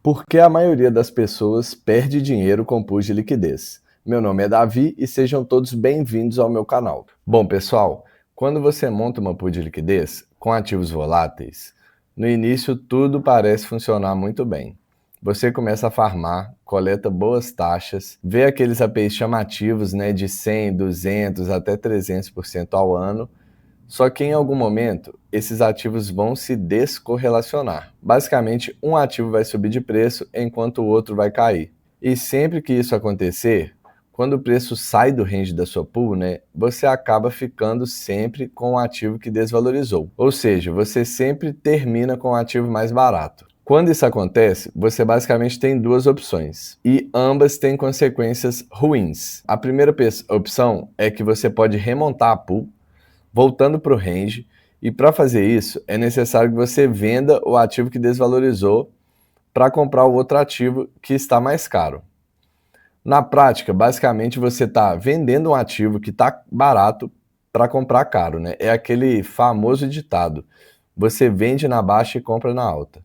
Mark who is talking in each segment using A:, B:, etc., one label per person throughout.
A: Por que a maioria das pessoas perde dinheiro com pools de liquidez? Meu nome é Davi e sejam todos bem-vindos ao meu canal. Bom, pessoal, quando você monta uma pool de liquidez com ativos voláteis, no início tudo parece funcionar muito bem. Você começa a farmar, coleta boas taxas, vê aqueles APIs chamativos, de 100, 200 até 300% ao ano. Só que em algum momento, esses ativos vão se descorrelacionar. Basicamente, um ativo vai subir de preço enquanto o outro vai cair. E sempre que isso acontecer, quando o preço sai do range da sua pool, você acaba ficando sempre com o ativo que desvalorizou. Ou seja, você sempre termina com o ativo mais barato. Quando isso acontece, você basicamente tem duas opções, e ambas têm consequências ruins. A primeira opção é que você pode remontar a pool, voltando para o range, e para fazer isso é necessário que você venda o ativo que desvalorizou para comprar o outro ativo que está mais caro. Na prática, basicamente você está vendendo um ativo que está barato para comprar caro, né? É aquele famoso ditado: você vende na baixa e compra na alta.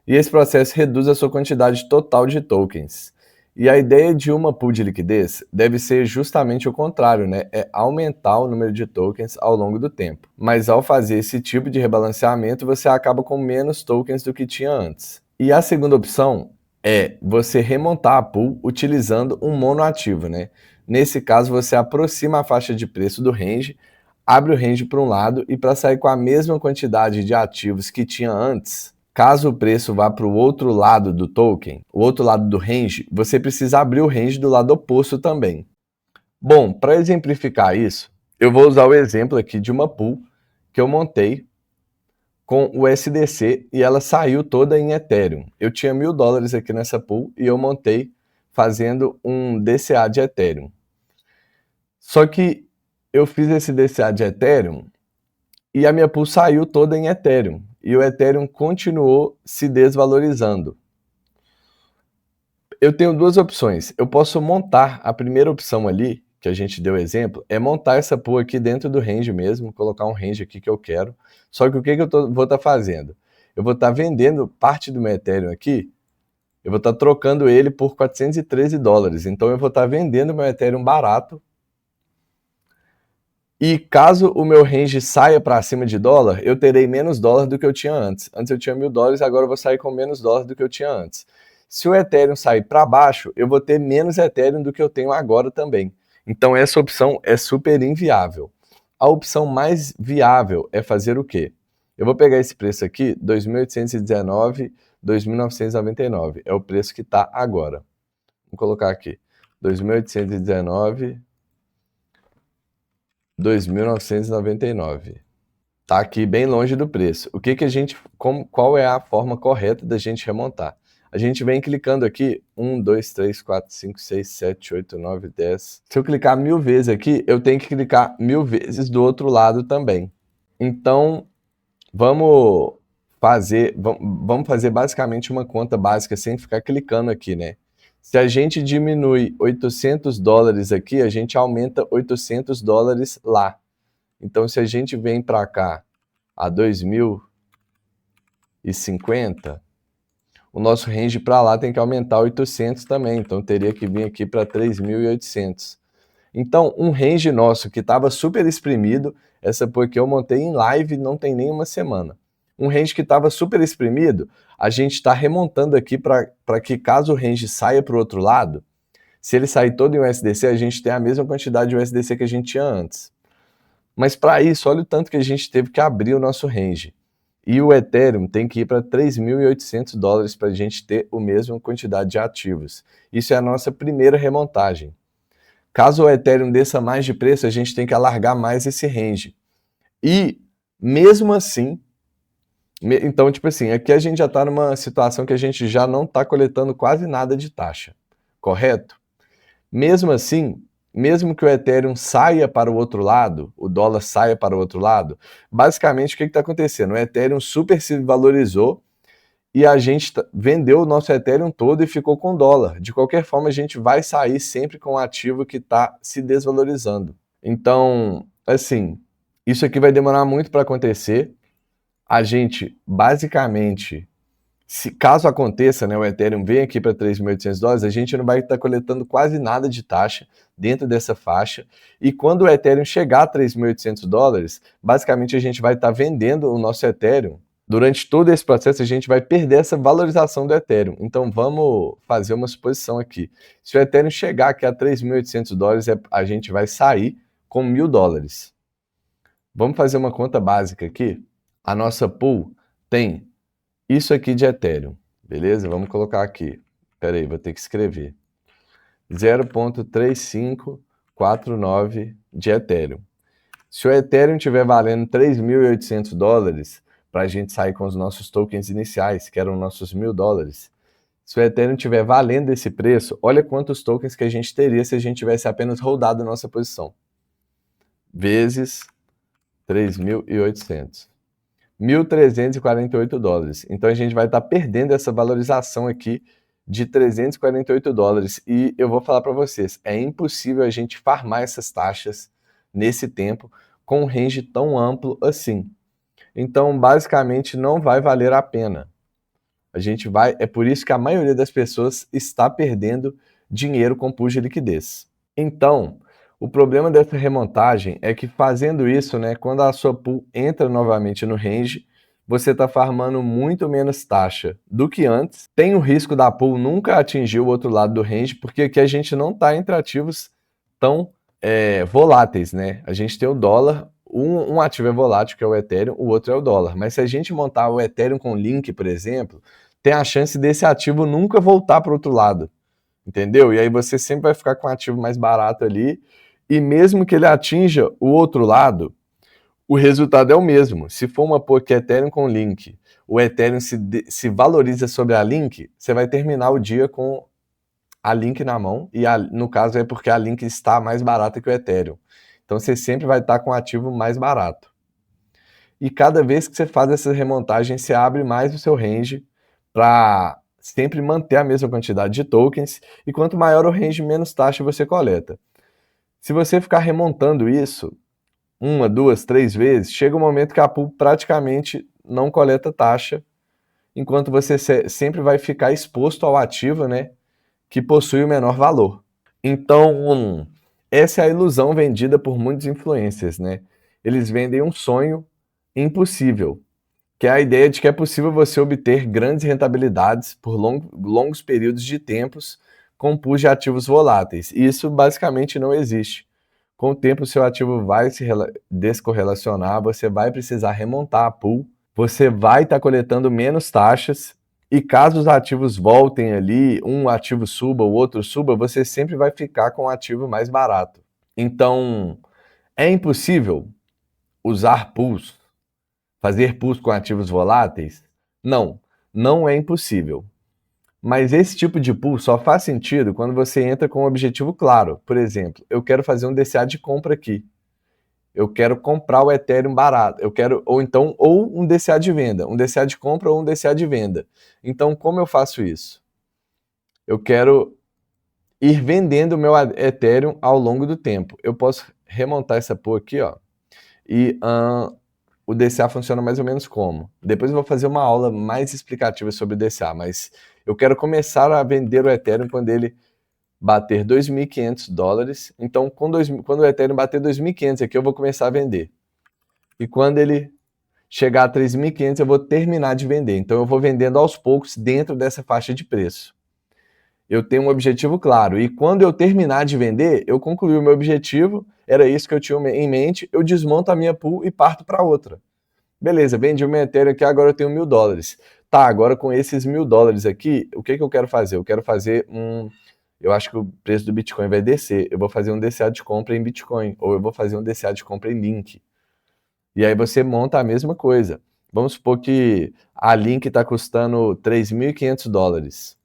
A: E esse processo reduz a sua quantidade total de tokens. E a ideia de uma pool de liquidez deve ser justamente o contrário, né? É aumentar o número de tokens ao longo do tempo. Mas ao fazer esse tipo de rebalanceamento, você acaba com menos tokens do que tinha antes. E a segunda opção é você remontar a pool utilizando um monoativo, né? Nesse caso, você aproxima a faixa de preço do range, abre o range para um lado e para sair com a mesma quantidade de ativos que tinha antes, caso o preço vá para o outro lado do token, o outro lado do range, você precisa abrir o range do lado oposto também. Bom, para exemplificar isso, eu vou usar o exemplo aqui de uma pool que eu montei com o SDC e ela saiu toda em Ethereum. Eu tinha $1.000 aqui nessa pool e eu montei fazendo um DCA de Ethereum. Só que eu fiz esse DCA de Ethereum e a minha pool saiu toda em Ethereum, e o Ethereum continuou se desvalorizando. Eu tenho duas opções. Eu posso montar a primeira opção ali, que a gente deu exemplo, é montar essa pool aqui dentro do range mesmo, colocar um range aqui que eu quero. Só que o que vou estar fazendo? Eu vou estar vendendo parte do meu Ethereum aqui, eu vou estar trocando ele por $413. Então eu vou estar vendendo meu Ethereum barato. E caso o meu range saia para cima de dólar, eu terei menos dólar do que eu tinha antes. Antes eu tinha $1.000, agora eu vou sair com menos dólar do que eu tinha antes. Se o Ethereum sair para baixo, eu vou ter menos Ethereum do que eu tenho agora também. Então essa opção é super inviável. A opção mais viável é fazer o quê? Eu vou pegar esse preço aqui, 2.819, 2.999. É o preço que está agora. Vou colocar aqui, 2.819, 2.999. Tá aqui bem longe do preço. O que que a gente, qual é a forma correta da gente remontar? A gente vem clicando aqui, 1, 2, 3, 4, 5, 6, 7, 8, 9, 10. Se eu clicar 1000 vezes aqui, eu tenho que clicar 1000 vezes do outro lado também. Então, vamos vamos fazer basicamente uma conta básica sem ficar clicando aqui, né? Se a gente diminui $800 aqui, a gente aumenta $800 lá. Então, se a gente vem para cá a 2050, o nosso range para lá tem que aumentar 800 também. Então, teria que vir aqui para 3.800. Então, um range nosso que estava super exprimido, essa porque eu montei em live não tem nem uma semana. Um range que estava super exprimido, a gente está remontando aqui para que caso o range saia para o outro lado, se ele sair todo em USDC, a gente tem a mesma quantidade de USDC que a gente tinha antes. Mas para isso, olha o tanto que a gente teve que abrir o nosso range. E o Ethereum tem que ir para $3.800 para a gente ter a mesma quantidade de ativos. Isso é a nossa primeira remontagem. Caso o Ethereum desça mais de preço, a gente tem que alargar mais esse range. E, mesmo assim, então, tipo assim, aqui a gente já está numa situação que a gente já não está coletando quase nada de taxa, correto? Mesmo assim, mesmo que o Ethereum saia para o outro lado, o dólar saia para o outro lado, basicamente o que está acontecendo? O Ethereum super se valorizou e a gente vendeu o nosso Ethereum todo e ficou com dólar. De qualquer forma, a gente vai sair sempre com o ativo que está se desvalorizando. Então, assim, isso aqui vai demorar muito para acontecer. A gente, basicamente, Se caso aconteça, né, o Ethereum vem aqui para $3.800, a gente não vai estar coletando quase nada de taxa dentro dessa faixa. E quando o Ethereum chegar a $3.800, basicamente a gente vai estar vendendo o nosso Ethereum. Durante todo esse processo, a gente vai perder essa valorização do Ethereum. Então, vamos fazer uma suposição aqui. Se o Ethereum chegar aqui a $3.800, a gente vai sair com $1.000. Vamos fazer uma conta básica aqui. A nossa pool tem isso aqui de Ethereum, beleza? Vamos colocar aqui. Espera aí, vou ter que escrever. 0,3549 de Ethereum. Se o Ethereum estiver valendo $3.800, para a gente sair com os nossos tokens iniciais, que eram nossos $1.000, se o Ethereum estiver valendo esse preço, olha quantos tokens que a gente teria se a gente tivesse apenas rodado nossa posição. Vezes 3.800. $1.348. Então a gente vai estar perdendo essa valorização aqui de $348. E eu vou falar para vocês, é impossível a gente farmar essas taxas nesse tempo com um range tão amplo assim. Então, basicamente, não vai valer a pena. É por isso que a maioria das pessoas está perdendo dinheiro com pools de liquidez. Então, o problema dessa remontagem é que fazendo isso, né, quando a sua pool entra novamente no range, você está farmando muito menos taxa do que antes. Tem o risco da pool nunca atingir o outro lado do range, porque aqui a gente não está entre ativos tão voláteis, né? A gente tem o dólar, um ativo é volátil, que é o Ethereum, o outro é o dólar. Mas se a gente montar o Ethereum com Link, por exemplo, tem a chance desse ativo nunca voltar para o outro lado. Entendeu? E aí você sempre vai ficar com um ativo mais barato ali, e mesmo que ele atinja o outro lado, o resultado é o mesmo. Se for uma pool que é Ethereum com Link, o Ethereum se valoriza sobre a Link, você vai terminar o dia com a Link na mão, e no caso é porque a Link está mais barata que o Ethereum. Então você sempre vai estar com um ativo mais barato. E cada vez que você faz essa remontagem, você abre mais o seu range para sempre manter a mesma quantidade de tokens, e quanto maior o range, menos taxa você coleta. Se você ficar remontando isso 1, 2, 3 vezes, chega um momento que a pool praticamente não coleta taxa, enquanto você sempre vai ficar exposto ao ativo, né, que possui o menor valor. Então, essa é a ilusão vendida por muitos influencers, né? Eles vendem um sonho impossível, que é a ideia de que é possível você obter grandes rentabilidades por longos períodos de tempos com pools de ativos voláteis. E isso basicamente não existe. Com o tempo, o seu ativo vai se descorrelacionar, você vai precisar remontar a pool, você vai estar coletando menos taxas, e caso os ativos voltem ali, um ativo suba, o outro suba, você sempre vai ficar com o ativo mais barato. Então, é impossível usar pools, fazer pools com ativos voláteis? Não, não é impossível. Mas esse tipo de pool só faz sentido quando você entra com um objetivo claro. Por exemplo, eu quero fazer um DCA de compra aqui. Eu quero comprar o Ethereum barato. Ou um DCA de venda, um DCA de compra ou um DCA de venda. Então, como eu faço isso? Eu quero ir vendendo o meu Ethereum ao longo do tempo. Eu posso remontar essa pool aqui, ó, e o DCA funciona mais ou menos como? Depois eu vou fazer uma aula mais explicativa sobre o DCA, mas eu quero começar a vender o Ethereum quando ele bater $2.500. Então, quando o Ethereum bater 2.500 aqui, eu vou começar a vender. E quando ele chegar a 3.500, eu vou terminar de vender. Então, eu vou vendendo aos poucos dentro dessa faixa de preço. Eu tenho um objetivo claro. E quando eu terminar de vender, eu concluí o meu objetivo, era isso que eu tinha em mente, eu desmonto a minha pool e parto para outra. Beleza, vendi o meu Ethereum aqui, agora eu tenho $1.000. Tá, agora com esses $1.000 aqui, o que eu quero fazer? Eu quero fazer eu acho que o preço do Bitcoin vai descer. Eu vou fazer um DCA de compra em Bitcoin, ou eu vou fazer um DCA de compra em Link. E aí você monta a mesma coisa. Vamos supor que a Link está custando $3.500.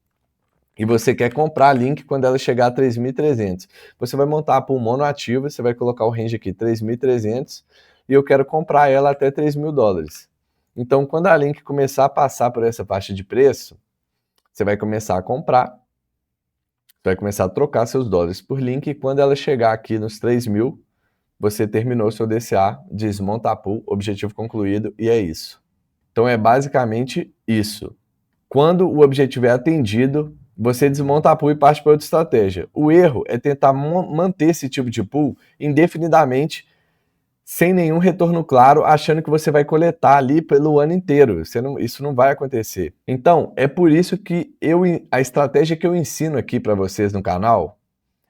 A: E você quer comprar a Link quando ela chegar a 3.300. Você vai montar a pool monoativa, você vai colocar o range aqui 3.300, e eu quero comprar ela até $3.000. Então, quando a Link começar a passar por essa faixa de preço, você vai começar a comprar, vai começar a trocar seus dólares por Link, e quando ela chegar aqui nos 3.000, você terminou seu DCA, desmonta a pool, objetivo concluído, e é isso. Então é basicamente isso. Quando o objetivo é atendido, você desmonta a pool e parte para outra estratégia. O erro é tentar manter esse tipo de pool indefinidamente, sem nenhum retorno claro, achando que você vai coletar ali pelo ano inteiro. Isso não vai acontecer. Então, é por isso que a estratégia que eu ensino aqui para vocês no canal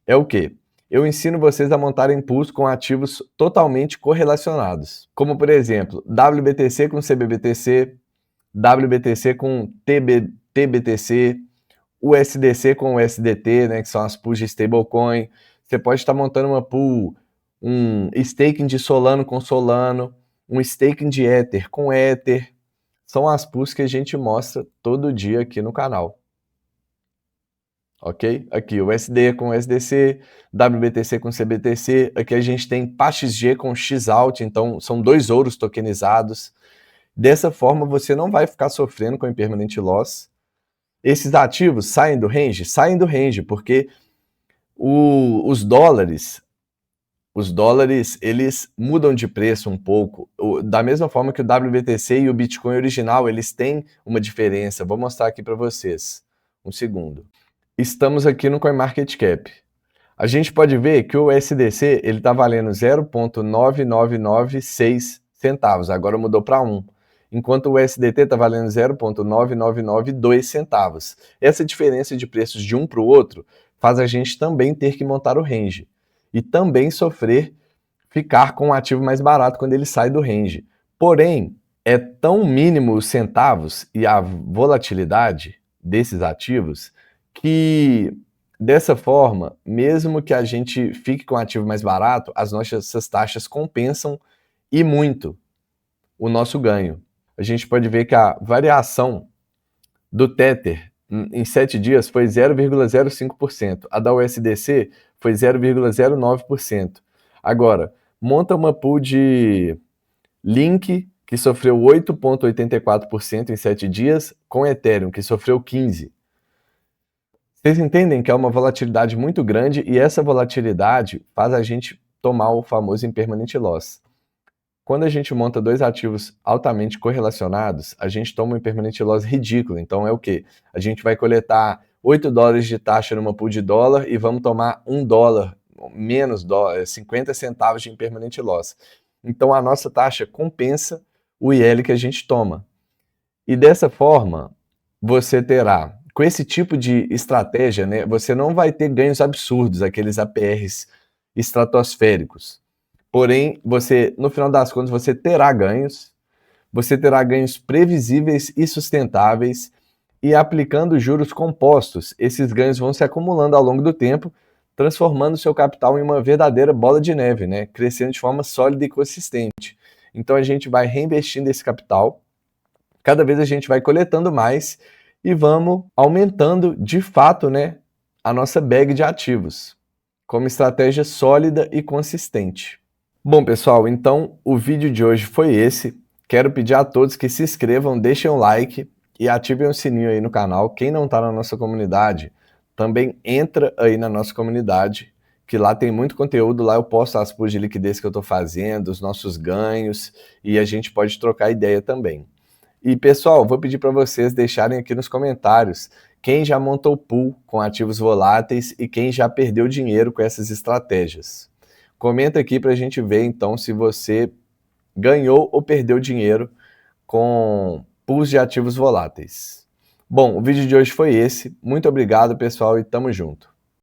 A: é o quê? Eu ensino vocês a montarem pools com ativos totalmente correlacionados. Como, por exemplo, WBTC com CBBTC, WBTC com TBTC, USDC com USDT, né, que são as pools de stablecoin. Você pode estar montando uma pool, um staking de Solano com Solano, um staking de Ether com Ether. São as pools que a gente mostra todo dia aqui no canal. Ok? Aqui USD com USDC, WBTC com CBTC. Aqui a gente tem PAXG com XAUT, então são 2 ouros tokenizados. Dessa forma você não vai ficar sofrendo com impermanent loss. Esses ativos saem do range? Saem do range, porque os dólares, eles mudam de preço um pouco. Da mesma forma que o WBTC e o Bitcoin original, eles têm uma diferença. Vou mostrar aqui para vocês. Um segundo. Estamos aqui no CoinMarketCap. A gente pode ver que o USDC ele está valendo 0,9996 centavos, agora mudou para 1. Enquanto o USDT está valendo 0,9992 centavos. Essa diferença de preços de um para o outro faz a gente também ter que montar o range. E também ficar com um ativo mais barato quando ele sai do range. Porém, é tão mínimo os centavos e a volatilidade desses ativos que, dessa forma, mesmo que a gente fique com um ativo mais barato, as nossas taxas compensam e muito o nosso ganho. A gente pode ver que a variação do Tether em 7 dias foi 0,05%. A da USDC foi 0,09%. Agora, monta uma pool de Link, que sofreu 8,84% em 7 dias, com Ethereum, que sofreu 15%. Vocês entendem que é uma volatilidade muito grande e essa volatilidade faz a gente tomar o famoso impermanent loss. Quando a gente monta 2 ativos altamente correlacionados, a gente toma um impermanent loss ridículo. Então é o quê? A gente vai coletar 8 dólares de taxa numa pool de dólar e vamos tomar 1 dólar, menos 50 centavos de impermanent loss. Então a nossa taxa compensa o IL que a gente toma. E dessa forma, você terá, com esse tipo de estratégia, né, você não vai ter ganhos absurdos, aqueles APRs estratosféricos. Porém, no final das contas, você terá ganhos previsíveis e sustentáveis, e aplicando juros compostos, esses ganhos vão se acumulando ao longo do tempo, transformando seu capital em uma verdadeira bola de neve, né, crescendo de forma sólida e consistente. Então a gente vai reinvestindo esse capital, cada vez a gente vai coletando mais e vamos aumentando de fato, né, a nossa bag de ativos, como estratégia sólida e consistente. Bom, pessoal, então o vídeo de hoje foi esse. Quero pedir a todos que se inscrevam, deixem um like e ativem o sininho aí no canal. Quem não está na nossa comunidade, também entra aí na nossa comunidade, que lá tem muito conteúdo. Lá eu posto as pools de liquidez que eu estou fazendo, os nossos ganhos, e a gente pode trocar ideia também. E pessoal, vou pedir para vocês deixarem aqui nos comentários quem já montou pool com ativos voláteis e quem já perdeu dinheiro com essas estratégias. Comenta aqui para a gente ver então se você ganhou ou perdeu dinheiro com pools de ativos voláteis. Bom, o vídeo de hoje foi esse. Muito obrigado, pessoal, e tamo junto.